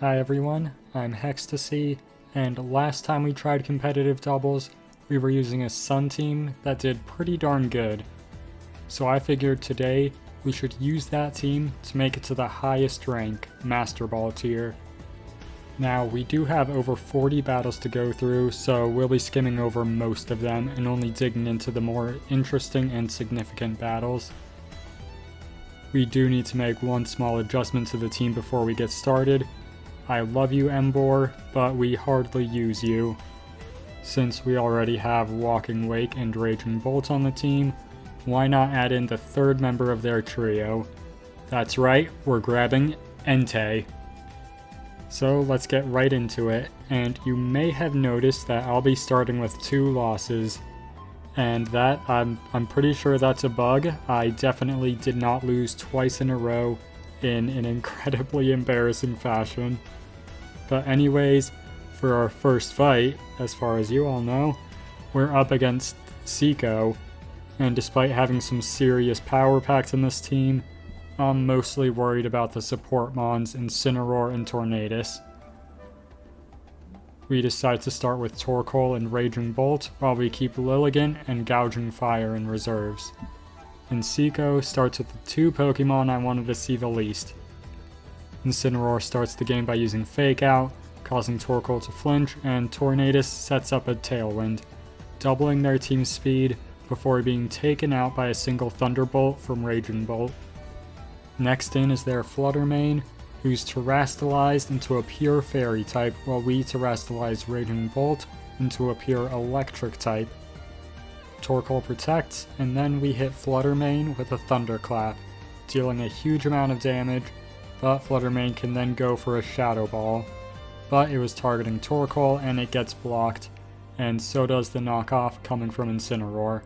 Hi everyone, I'm Hextasy, and last time we tried competitive doubles, we were using a Sun team that did pretty darn good. So I figured today we should use that team to make it to the highest rank, Master Ball tier. Now we do have over 40 battles to go through, so we'll be skimming over most of them and only digging into the more interesting and significant battles. We do need to make one small adjustment to the team before we get started. I love you, Embor, but we hardly use you. Since we already have Walking Wake and Raging Bolt on the team, why not add in the third member of their trio? That's right, we're grabbing Entei. So let's get right into it, and you may have noticed that I'll be starting with 2 losses. And that, I'm pretty sure that's a bug. I definitely did not lose twice in a row in an incredibly embarrassing fashion. But anyways, for our first fight, as far as you all know, we're up against Seiko, and despite having some serious power packs in this team, I'm mostly worried about the support mons Incineroar and Tornadus. We decide to start with Torkoal and Raging Bolt, while we keep Lilligant and Gouging Fire in reserves. And Seiko starts with the 2 Pokemon I wanted to see the least. Incineroar starts the game by using Fake Out, causing Torkoal to flinch, and Tornadus sets up a Tailwind, doubling their team's speed before being taken out by a single Thunderbolt from Raging Bolt. Next in is their Fluttermane, who's terastallized into a pure Fairy type, while we terastallize Raging Bolt into a pure Electric type. Torkoal protects, and then we hit Fluttermane with a Thunderclap, dealing a huge amount of damage, but Fluttermane can then go for a Shadow Ball. But it was targeting Torkoal and it gets blocked, and so does the knockoff coming from Incineroar.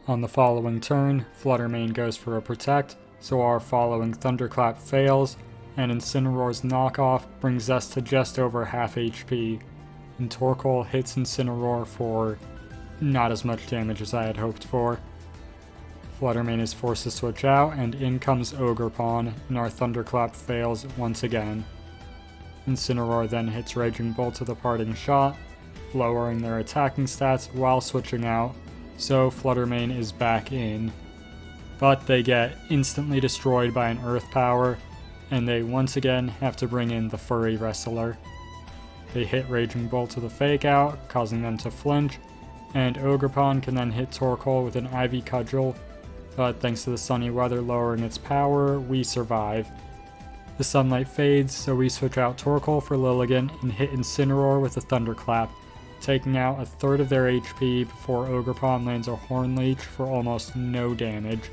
On the following turn, Fluttermane goes for a Protect, so our following Thunderclap fails, and Incineroar's knockoff brings us to just over half HP, and Torkoal hits Incineroar for not as much damage as I had hoped for. Fluttermane is forced to switch out, and in comes Ogerpon, and our Thunderclap fails once again. Incineroar then hits Raging Bolt with a parting shot, lowering their attacking stats while switching out, so Fluttermane is back in. But they get instantly destroyed by an Earth Power, and they once again have to bring in the Furry Wrestler. They hit Raging Bolt with a Fake Out, causing them to flinch, and Ogerpon can then hit Torkoal with an Ivy Cudgel, but thanks to the sunny weather lowering its power, we survive. The sunlight fades, so we switch out Torkoal for Lilligant and hit Incineroar with a Thunderclap, taking out a third of their HP before Ogerpon lands a Horn Leech for almost no damage.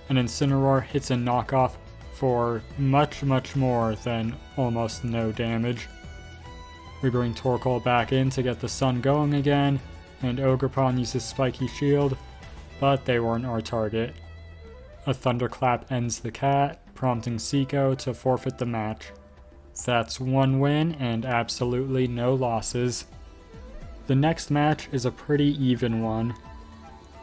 And Incineroar hits a knockoff for much more than almost no damage. We bring Torkoal back in to get the sun going again, and Ogerpon uses Spiky Shield, but they weren't our target. A Thunderclap ends the cat, prompting Seiko to forfeit the match. That's 1 win and absolutely no losses. The next match is a pretty even one.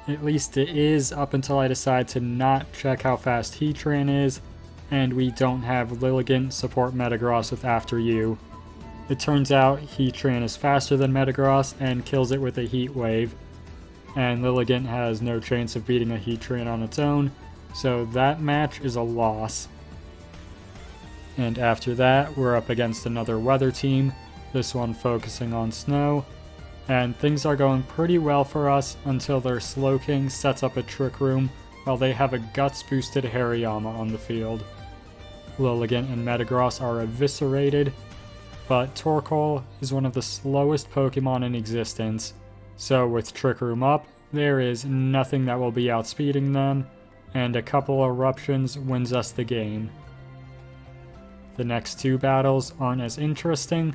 At least it is up until I decide to not check how fast Heatran is, and we don't have Lilligant support Metagross with After You. It turns out Heatran is faster than Metagross and kills it with a Heat Wave, and Lilligant has no chance of beating a Heatran on its own, so that match is a loss. And after that, we're up against another weather team, this one focusing on snow, and things are going pretty well for us until their Slowking sets up a Trick Room while they have a Guts boosted Hariyama on the field. Lilligant and Metagross are eviscerated, but Torkoal is one of the slowest Pokemon in existence, so with Trick Room up, there is nothing that will be outspeeding them, and a couple eruptions wins us the game. The next 2 battles aren't as interesting,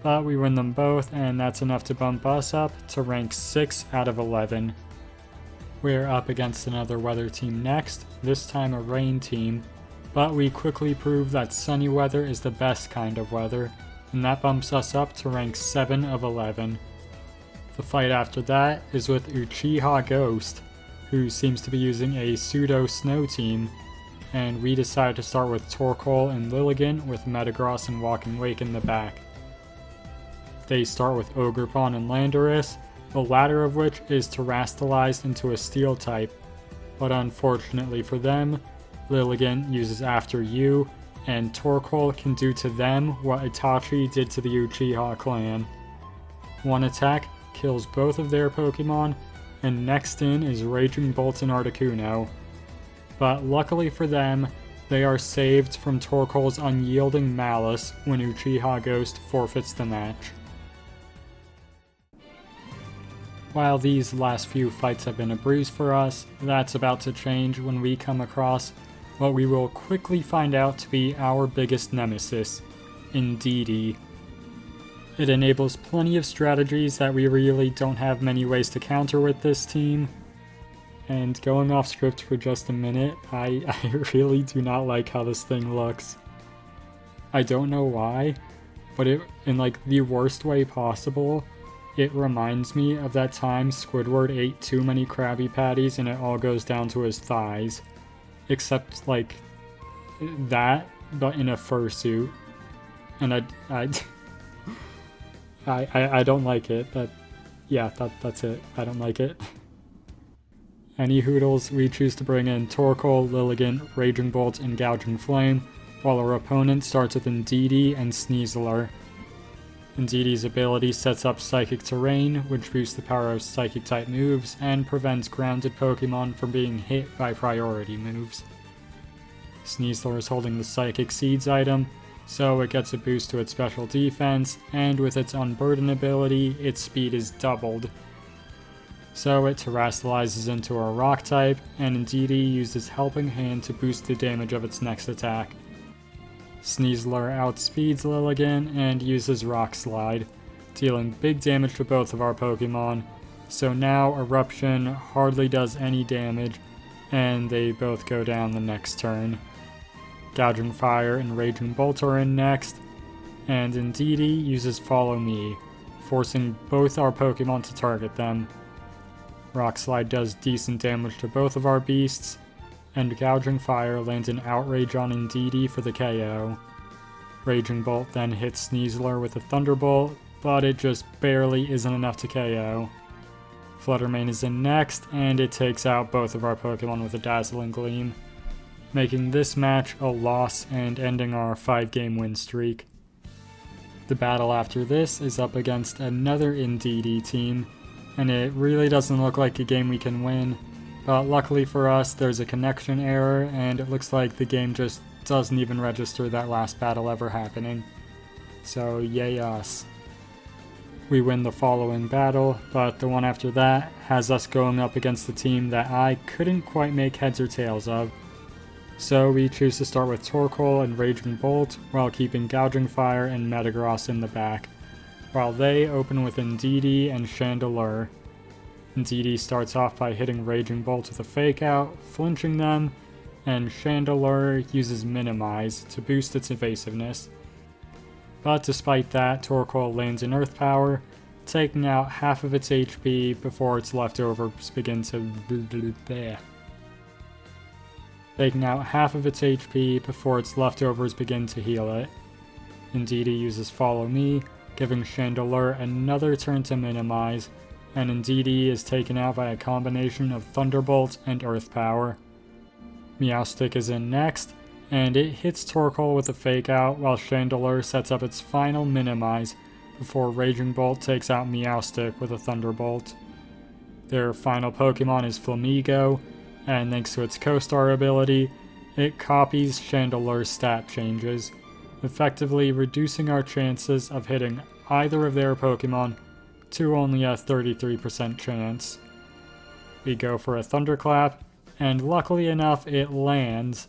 but we win them both, and that's enough to bump us up to rank 6 out of 11. We're up against another weather team next, this time a rain team, but we quickly prove that sunny weather is the best kind of weather, and that bumps us up to rank 7 of 11. The fight after that is with Uchiha Ghost, who seems to be using a pseudo snow team, and we decide to start with Torkoal and Lilligant with Metagross and Walking Wake in the back. They start with Ogerpon and Landorus, the latter of which is terastallized into a Steel type, but unfortunately for them, Lilligant uses After You, and Torkoal can do to them what Itachi did to the Uchiha clan. One attack kills both of their Pokemon, and next in is Raging Bolt and Articuno. But luckily for them, they are saved from Torkoal's unyielding malice when Uchiha Ghost forfeits the match. While these last few fights have been a breeze for us, that's about to change when we come across what we will quickly find out to be our biggest nemesis, Indeedee. It enables plenty of strategies that we really don't have many ways to counter with this team. And going off script for just a minute, I really do not like how this thing looks. I don't know why, but in like the worst way possible, it reminds me of that time Squidward ate too many Krabby Patties and it all goes down to his thighs. Except like that, but in a fursuit. And I don't like it. That's it. I don't like it. Any hoodles, we choose to bring in Torkoal, Lilligant, Raging Bolt, and Gouging Flame, while our opponent starts with Indeedee and Sneasler. Indeedee's ability sets up Psychic Terrain, which boosts the power of Psychic-type moves and prevents grounded Pokemon from being hit by priority moves. Sneasler is holding the Psychic Seeds item, so it gets a boost to its special defense, and with its Unburden ability, its speed is doubled. So it terastallizes into a Rock type, and Indeedee uses Helping Hand to boost the damage of its next attack. Sneasler outspeeds Lilligant and uses Rock Slide, dealing big damage to both of our Pokemon, so now Eruption hardly does any damage, and they both go down the next turn. Gouging Fire and Raging Bolt are in next, and Indeedee uses Follow Me, forcing both our Pokemon to target them. Rock Slide does decent damage to both of our beasts, and Gouging Fire lands an Outrage on Indeedee for the KO. Raging Bolt then hits Sneasler with a Thunderbolt, but it just barely isn't enough to KO. Fluttermane is in next, and it takes out both of our Pokemon with a Dazzling Gleam, making this match a loss and ending our 5-game win streak. The battle after this is up against another Indeedee team, and it really doesn't look like a game we can win. But luckily for us, there's a connection error, and it looks like the game just doesn't even register that last battle ever happening. So yay us. We win the following battle, but the one after that has us going up against the team that I couldn't quite make heads or tails of. So we choose to start with Torkoal and Raging Bolt, while keeping Gouging Fire and Metagross in the back, while they open with Indeedee and Chandelure. Indeedee starts off by hitting Raging Bolt with a Fake Out, flinching them, and Chandelure uses Minimize to boost its evasiveness. But despite that, Torkoal lands an Earth Power, taking out half of its HP before its leftovers begin to heal it. Indeedee uses Follow Me, giving Chandelure another turn to minimize, and Indeedee is taken out by a combination of Thunderbolt and Earth Power. Meowstic is in next, and it hits Torkoal with a Fake Out while Chandelure sets up its final minimize before Raging Bolt takes out Meowstic with a Thunderbolt. Their final Pokemon is Flamigo, and thanks to its Co-Star ability, it copies Chandelure's stat changes, effectively reducing our chances of hitting either of their Pokemon to only a 33% chance. We go for a Thunderclap, and luckily enough it lands,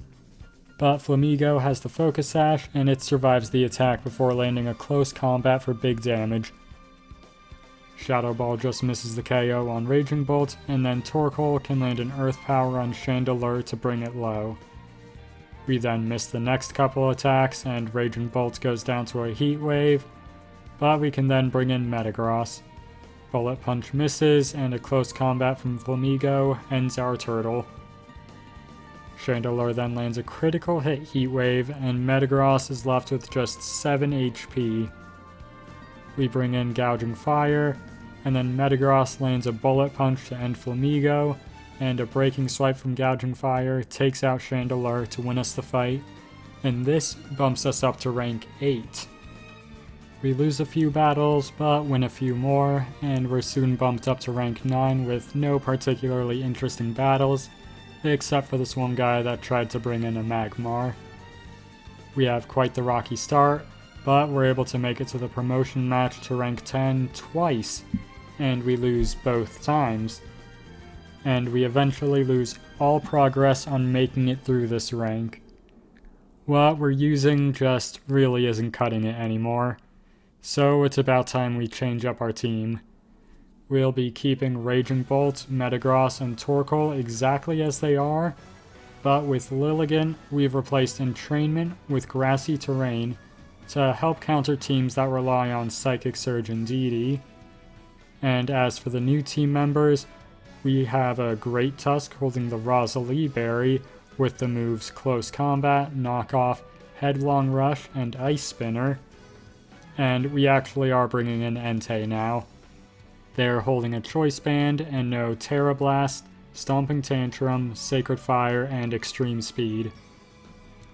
but Flamigo has the Focus Sash and it survives the attack before landing a close combat for big damage. Shadow Ball just misses the KO on Raging Bolt, and then Torkoal can land an Earth Power on Chandelure to bring it low. We then miss the next couple attacks, and Raging Bolt goes down to a Heat Wave, but we can then bring in Metagross. Bullet Punch misses, and a close combat from Flamigo ends our turtle. Chandelure then lands a critical hit Heat Wave, and Metagross is left with just 7 HP. We bring in Gouging Fire, and then Metagross lands a Bullet Punch to end Flamigo, and a Breaking Swipe from Gouging Fire takes out Chandelure to win us the fight, and this bumps us up to rank 8. We lose a few battles, but win a few more, and we're soon bumped up to rank 9 with no particularly interesting battles, except for this one guy that tried to bring in a Magmar. We have quite the rocky start, but we're able to make it to the promotion match to rank 10 twice, and we lose both times. And we eventually lose all progress on making it through this rank. What we're using just really isn't cutting it anymore, so it's about time we change up our team. We'll be keeping Raging Bolt, Metagross, and Torkoal exactly as they are, but with Lilligant, we've replaced Entrainment with Grassy Terrain to help counter teams that rely on Psychic Surge and DD. And as for the new team members, we have a Great Tusk holding the Rosalie Berry with the moves Close Combat, Knock Off, Headlong Rush, and Ice Spinner. And we actually are bringing in Entei now. They're holding a Choice Band and no Terra Blast, Stomping Tantrum, Sacred Fire, and Extreme Speed.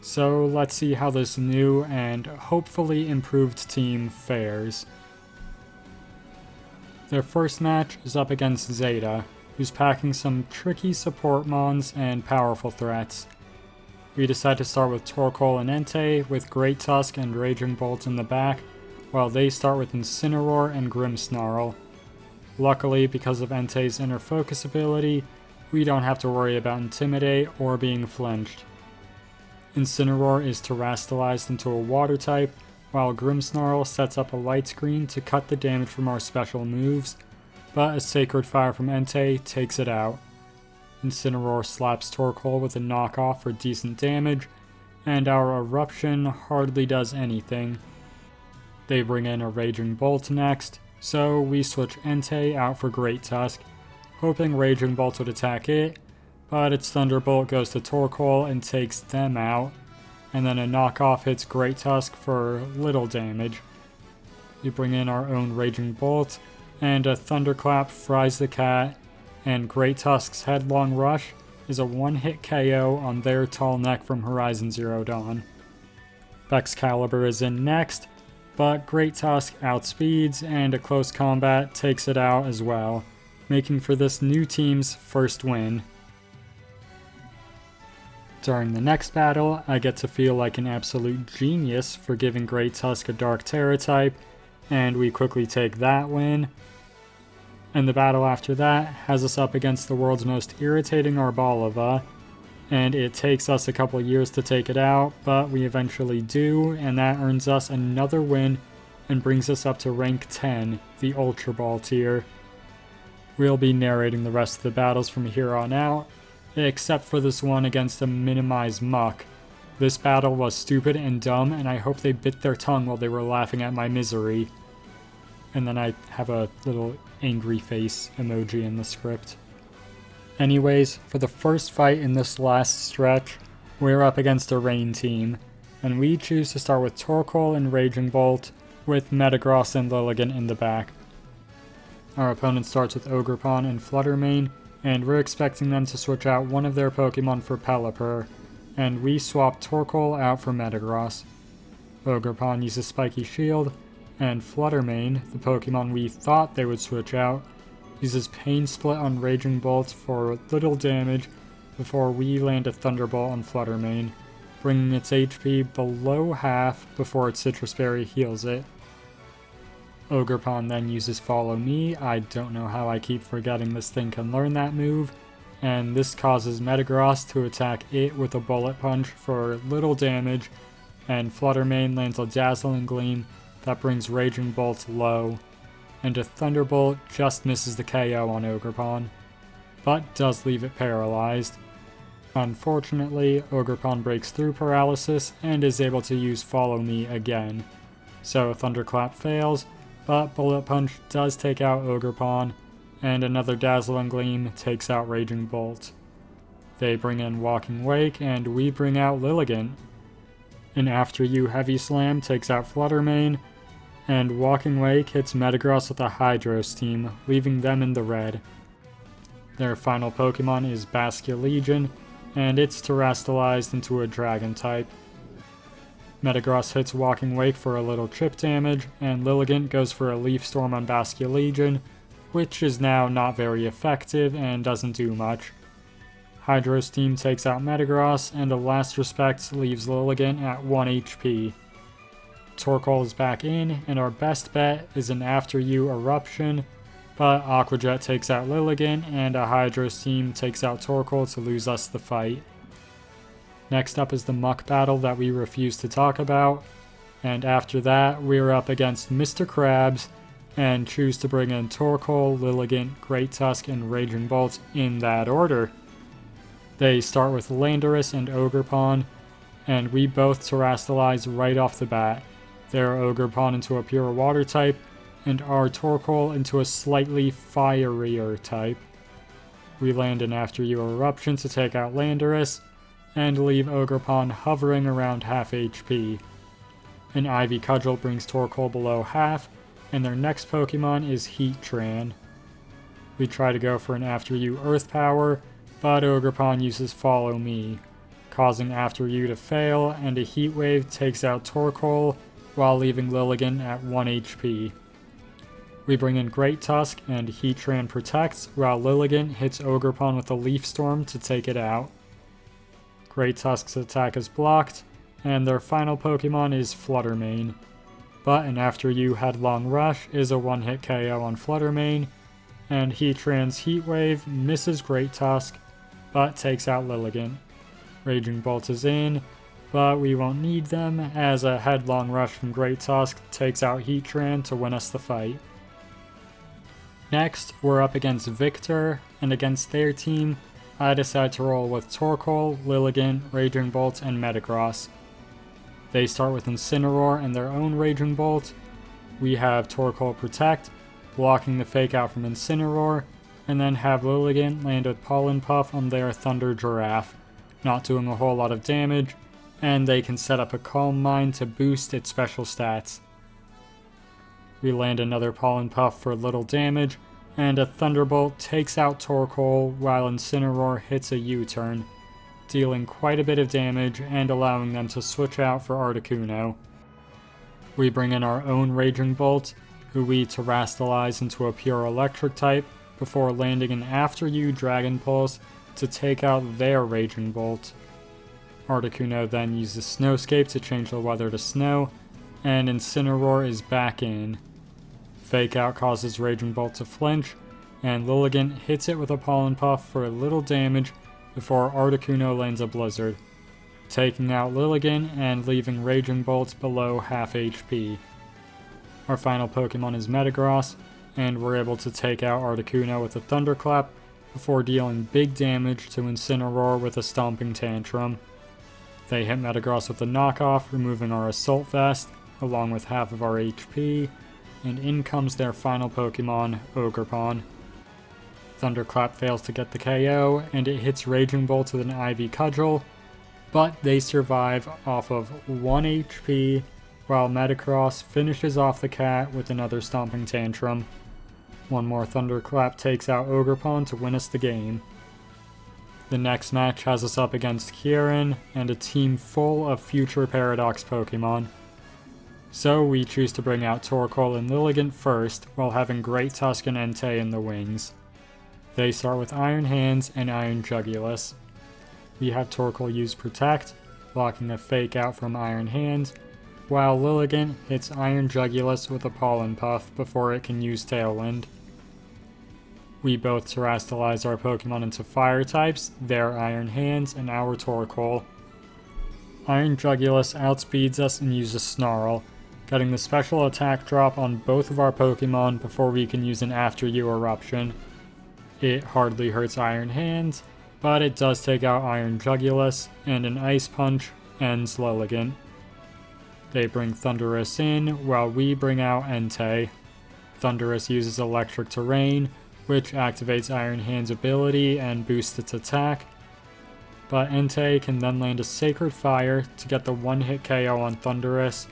So let's see how this new and hopefully improved team fares. Their first match is up against Zeta, who's packing some tricky support mons and powerful threats. We decide to start with Torkoal and Entei with Great Tusk and Raging Bolt in the back, while they start with Incineroar and Grimmsnarl. Luckily, because of Entei's Inner Focus ability, we don't have to worry about Intimidate or being flinched. Incineroar is terastallized into a Water type, while Grimmsnarl sets up a light screen to cut the damage from our special moves, but a Sacred Fire from Entei takes it out. Incineroar slaps Torkoal with a knockoff for decent damage, and our Eruption hardly does anything. They bring in a Raging Bolt next, so we switch Entei out for Great Tusk, hoping Raging Bolt would attack it, but its Thunderbolt goes to Torkoal and takes them out, and then a knockoff hits Great Tusk for little damage. We bring in our own Raging Bolt, and a Thunderclap fries the cat, and Great Tusk's Headlong Rush is a one-hit KO on their Tall Neck from Horizon Zero Dawn. Excalibur is in next, but Great Tusk outspeeds, and a Close Combat takes it out as well, making for this new team's first win. During the next battle, I get to feel like an absolute genius for giving Great Tusk a Dark Terra type, and we quickly take that win. And the battle after that has us up against the world's most irritating Arboliva, and it takes us a couple years to take it out, but we eventually do, and that earns us another win and brings us up to rank 10, the Ultra Ball tier. We'll be narrating the rest of the battles from here on out, except for this one against a Minimize Muck. This battle was stupid and dumb, and I hope they bit their tongue while they were laughing at my misery. And then I have a little angry face emoji in the script. Anyways, for the first fight in this last stretch, we're up against a Rain team, and we choose to start with Torkoal and Raging Bolt, with Metagross and Lilligant in the back. Our opponent starts with Ogerpon and Fluttermane, and we're expecting them to switch out one of their Pokemon for Pelipper, and we swap Torkoal out for Metagross. Ogerpon uses Spiky Shield, and Fluttermane, the Pokemon we thought they would switch out, uses Pain Split on Raging Bolt for little damage before we land a Thunderbolt on Fluttermane, bringing its HP below half before its Citrus Berry heals it. Ogerpon then uses Follow Me. I don't know how I keep forgetting this thing can learn that move, and this causes Metagross to attack it with a Bullet Punch for little damage, and Fluttermane lands a Dazzling Gleam that brings Raging Bolt low, and a Thunderbolt just misses the KO on Ogerpon, but does leave it paralyzed. Unfortunately, Ogerpon breaks through paralysis and is able to use Follow Me again, so Thunderclap fails, but Bullet Punch does take out Ogerpon, and another Dazzling Gleam takes out Raging Bolt. They bring in Walking Wake, and we bring out Lilligant. An After You Heavy Slam takes out Fluttermane, and Walking Wake hits Metagross with a Hydro Steam, leaving them in the red. Their final Pokemon is Basculegion, and it's terrestrialized into a Dragon type. Metagross hits Walking Wake for a little chip damage, and Lilligant goes for a Leaf Storm on Basculegion, which is now not very effective and doesn't do much. Hydro Steam takes out Metagross, and a Last Respect leaves Lilligant at 1 HP. Torkoal is back in, and our best bet is an After You Eruption, but Aqua Jet takes out Lilligant, and a Hydro Steam takes out Torkoal to lose us the fight. Next up is the Muck battle that we refuse to talk about, and after that we're up against Mr. Krabs, and choose to bring in Torkoal, Lilligant, Great Tusk, and Raging Bolt in that order. They start with Landorus and Ogerpon, and we both terrestrialize right off the bat. Their Ogerpon into a pure water type, and our Torkoal into a slightly fierier type. We land an After You Eruption to take out Landorus, and leave Ogerpon hovering around half HP. An Ivy Cudgel brings Torkoal below half, and their next Pokemon is Heatran. We try to go for an After You Earth Power, but Ogerpon uses Follow Me, causing After You to fail, and a Heat Wave takes out Torkoal, while leaving Lilligant at 1 HP. We bring in Great Tusk, and Heatran protects, while Lilligant hits Ogerpon with a Leaf Storm to take it out. Great Tusk's attack is blocked, and their final Pokemon is Fluttermane. But an After You Headlong Rush is a one-hit KO on Fluttermane, and Heatran's Heat Wave misses Great Tusk, but takes out Lilligant. Raging Bolt is in, but we won't need them, as a Headlong Rush from Great Tusk takes out Heatran to win us the fight. Next, we're up against Victor, and against their team, I decide to roll with Torkoal, Lilligant, Raging Bolt, and Metagross. They start with Incineroar and their own Raging Bolt. We have Torkoal protect, blocking the Fake Out from Incineroar, and then have Lilligant land with Pollen Puff on their Thunder Giraffe, not doing a whole lot of damage, and they can set up a Calm Mind to boost its special stats. We land another Pollen Puff for little damage, and a Thunderbolt takes out Torkoal while Incineroar hits a U-turn, dealing quite a bit of damage and allowing them to switch out for Articuno. We bring in our own Raging Bolt, who we terrestrialize into a pure electric type before landing an After You Dragon Pulse to take out their Raging Bolt. Articuno then uses Snowscape to change the weather to snow, and Incineroar is back in. Fake Out causes Raging Bolt to flinch, and Lilligant hits it with a Pollen Puff for a little damage before Articuno lands a Blizzard, taking out Lilligant and leaving Raging Bolt below half HP. Our final Pokemon is Metagross, and we're able to take out Articuno with a Thunderclap before dealing big damage to Incineroar with a Stomping Tantrum. They hit Metagross with a knockoff, removing our Assault Vest, along with half of our HP, and in comes their final Pokemon, Ogerpon. Thunderclap fails to get the KO, and it hits Raging Bolt with an Ivy Cudgel, but they survive off of 1 HP, while Metagross finishes off the cat with another Stomping Tantrum. One more Thunderclap takes out Ogerpon to win us the game. The next match has us up against Kieran, and a team full of future Paradox Pokemon. So we choose to bring out Torkoal and Lilligant first, while having Great Tusk and Entei in the wings. They start with Iron Hands and Iron Jugulis. We have Torkoal use Protect, blocking a Fake Out from Iron Hands, while Lilligant hits Iron Jugulis with a Pollen Puff before it can use Tailwind. We both terrestrialize our Pokemon into Fire types, their Iron Hands and our Torkoal. Iron Jugulis outspeeds us and uses Snarl, getting the special attack drop on both of our Pokemon before we can use an After You Eruption. It hardly hurts Iron Hands, but it does take out Iron Jugulis, and an Ice Punch ends Lilligant. They bring Thundurus in, while we bring out Entei. Thundurus uses Electric Terrain, which activates Iron Hand's ability and boosts its attack, but Entei can then land a Sacred Fire to get the one-hit KO on Thundurus,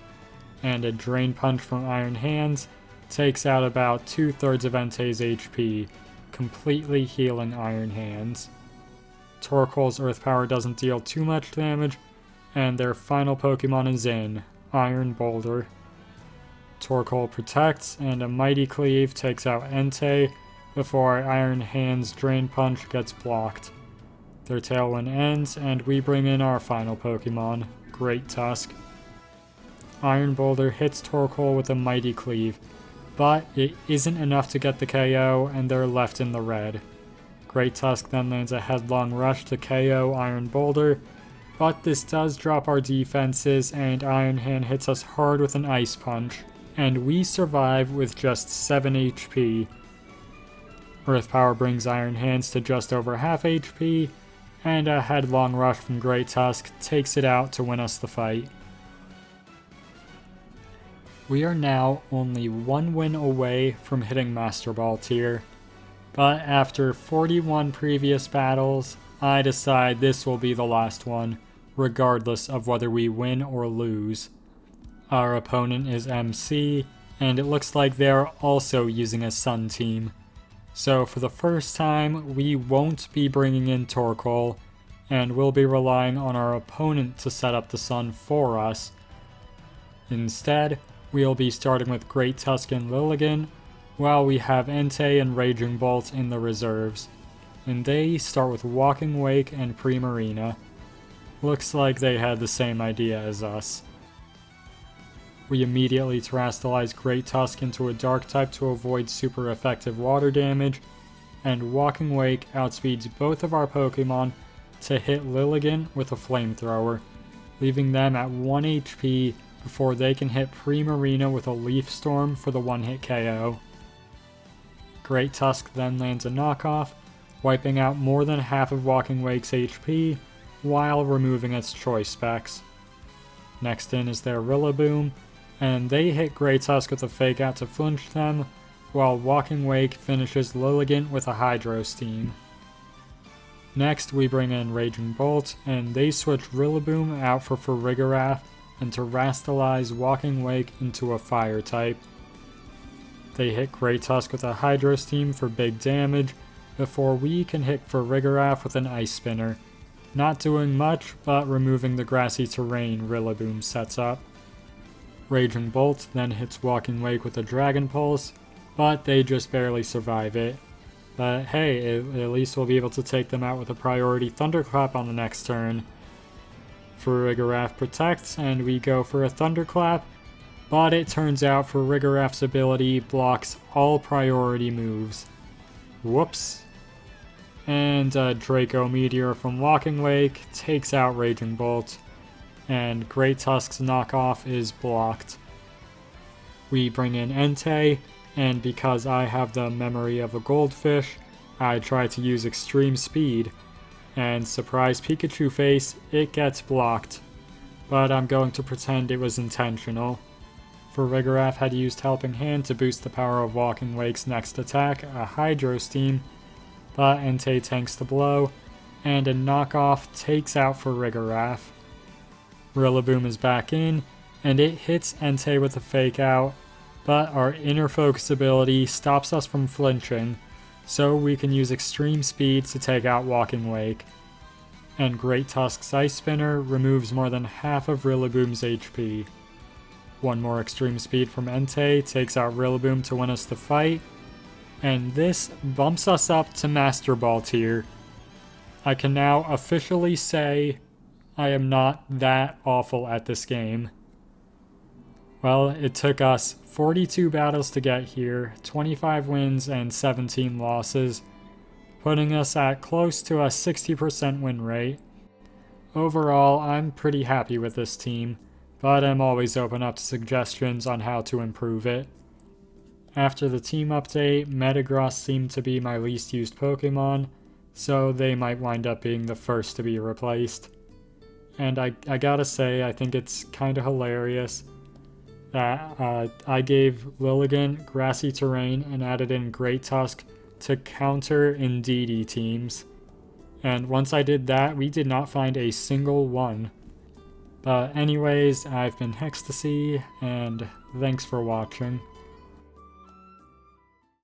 and a Drain Punch from Iron Hands takes out about 2/3 of Entei's HP, completely healing Iron Hands. Torkoal's Earth Power doesn't deal too much damage, and their final Pokemon is in, Iron Boulder. Torkoal protects, and a Mighty Cleave takes out Entei before Iron Hand's Drain Punch gets blocked. Their Tailwind ends, and we bring in our final Pokemon, Great Tusk. Iron Boulder hits Torkoal with a Mighty Cleave, but it isn't enough to get the KO, and they're left in the red. Great Tusk then lands a Headlong Rush to KO Iron Boulder, but this does drop our defenses, and Iron Hand hits us hard with an Ice Punch, and we survive with just 7 HP. Earth Power brings Iron Hands to just over half HP, and a Headlong Rush from Great Tusk takes it out to win us the fight. We are now only 1 win away from hitting Master Ball tier, but after 41 previous battles, I decide this will be the last one, regardless of whether we win or lose. Our opponent is MC, and it looks like they're also using a Sun team. So for the first time, we won't be bringing in Torkoal, and we'll be relying on our opponent to set up the Sun for us. Instead, we'll be starting with Great Tusk and Lilligant, while we have Entei and Raging Bolt in the reserves. And they start with Walking Wake and Primarina. Looks like they had the same idea as us. We immediately Terrastallize Great Tusk into a Dark type to avoid super effective water damage, and Walking Wake outspeeds both of our Pokemon to hit Lilligant with a Flamethrower, leaving them at 1 HP before they can hit Primarina with a Leaf Storm for the one-hit KO. Great Tusk then lands a knockoff, wiping out more than half of Walking Wake's HP, while removing its choice specs. Next in is their Rillaboom, and they hit Great Tusk with a Fake Out to flinch them, while Walking Wake finishes Lilligant with a Hydro Steam. Next we bring in Raging Bolt, and they switch Rillaboom out for Farigiraf and Terrastallize Walking Wake into a Fire type. They hit Great Tusk with a Hydro Steam for big damage, before we can hit Farigiraf with an Ice Spinner. Not doing much, but removing the grassy terrain Rillaboom sets up. Raging Bolt then hits Walking Wake with a Dragon Pulse, but they just barely survive it. But hey, at least we'll be able to take them out with a priority Thunderclap on the next turn. Farigiraf protects, and we go for a Thunderclap, but it turns out Farigiraf's ability blocks all priority moves. Whoops. And Draco Meteor from Walking Wake takes out Raging Bolt, and Great Tusk's knockoff is blocked. We bring in Entei, and because I have the memory of a goldfish, I try to use Extreme Speed, and surprise Pikachu face, it gets blocked. But I'm going to pretend it was intentional. Farigiraf had used Helping Hand to boost the power of Walking Wake's next attack, a Hydro Steam, but Entei tanks the blow, and a knockoff takes out Farigiraf. Rillaboom is back in, and it hits Entei with a Fake Out, but our Inner Focus ability stops us from flinching, so we can use Extreme Speed to take out Walking Wake. And Great Tusk's Ice Spinner removes more than half of Rillaboom's HP. One more Extreme Speed from Entei takes out Rillaboom to win us the fight, and this bumps us up to Master Ball tier. I can now officially say I am not that awful at this game. Well, it took us 42 battles to get here, 25 wins and 17 losses, putting us at close to a 60% win rate. Overall, I'm pretty happy with this team, but I'm always open up to suggestions on how to improve it. After the team update, Metagross seemed to be my least used Pokemon, so they might wind up being the first to be replaced. And I gotta say, I think it's kinda hilarious that I gave Lilligant Grassy Terrain and added in Great Tusk to counter Indeedee teams. And once I did that, we did not find a single one. But anyways, I've been Hextasy, and thanks for watching.